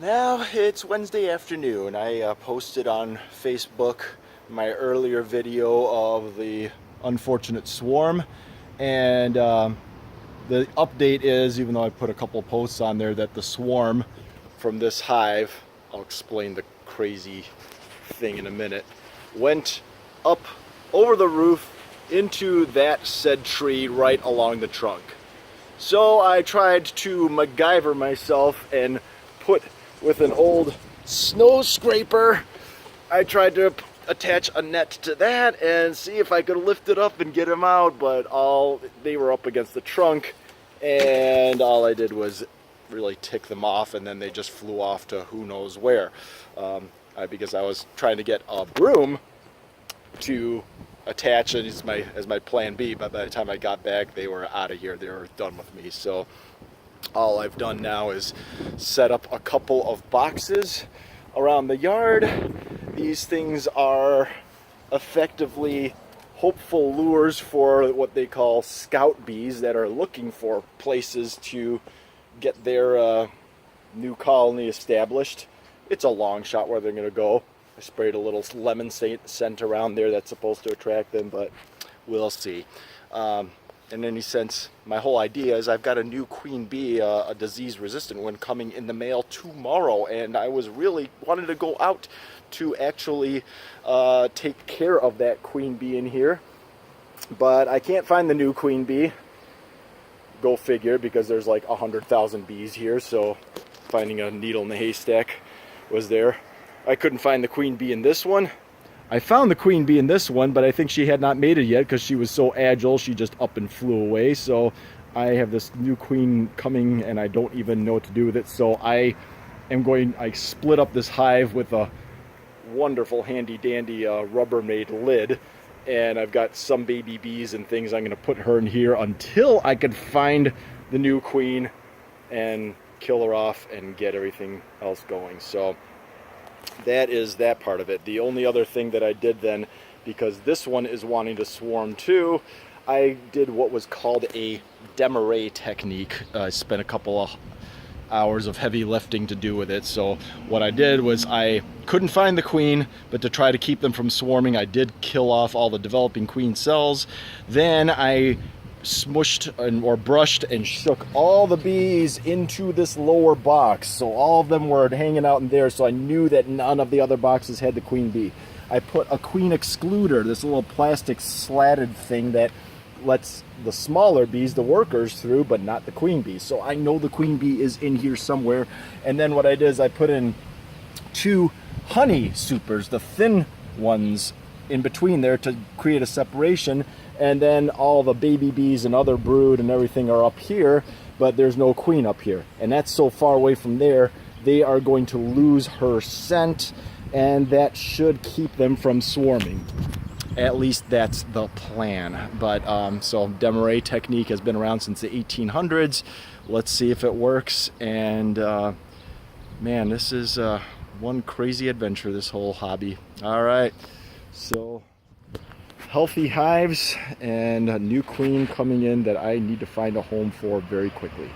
Now it's Wednesday afternoon. I posted on Facebook my earlier video of the unfortunate swarm, and the update is, even though I put a couple posts on there, that the swarm from this hive, I'll explain the crazy thing in a minute, went up over the roof into that said tree right along the trunk. So I tried to MacGyver myself and put with an old snow scraper, I tried to attach a net to that and see if I could lift it up and get them out, but they were up against the trunk, and all I did was really tick them off, and then they just flew off to who knows where. Because I was trying to get a broom to attach it as my plan B, but by the time I got back, they were out of here. They were done with me. So all I've done now is set up a couple of boxes around the yard. These things are effectively hopeful lures for what they call scout bees that are looking for places to get their new colony established. It's a long shot where they're going to go. I sprayed a little lemon scent around there that's supposed to attract them, but we'll see. In any sense, my whole idea is I've got a new queen bee, a disease-resistant one, coming in the mail tomorrow, and I was really wanted to go out to actually take care of that queen bee in here, but I can't find the new queen bee. Go figure, because there's like 100,000 bees here, so finding a needle in the haystack was there. I couldn't find the queen bee in this one. I found the queen bee in this one, but I think she had not made it yet because she was so agile, she just up and flew away. So I have this new queen coming, and I don't even know what to do with it. So I split up this hive with a wonderful handy-dandy Rubbermaid lid, and I've got some baby bees and things. I'm going to put her in here until I can find the new queen and kill her off and get everything else going. So that is that part of it. The only other thing that I did then, because this one is wanting to swarm too, I did what was called a Demarée technique. I spent a couple of hours of heavy lifting to do with it. So what I did was, I couldn't find the queen, but to try to keep them from swarming, I did kill off all the developing queen cells. Then I smushed or brushed and shook all the bees into this lower box, so all of them were hanging out in there, so I knew that none of the other boxes had the queen bee. I put a queen excluder, this little plastic slatted thing that lets the smaller bees, the workers, through, but not the queen bee. So I know the queen bee is in here somewhere. And then what I did is I put in 2 honey supers, the thin ones, in between there to create a separation, and then all the baby bees and other brood and everything are up here, but there's no queen up here, and that's so far away from there, they are going to lose her scent, and that should keep them from swarming. At least that's the plan. But so Demarée technique has been around since the 1800s. Let's see if it works. And man, this is one crazy adventure, this whole hobby. All right, so healthy hives and a new queen coming in that I need to find a home for very quickly.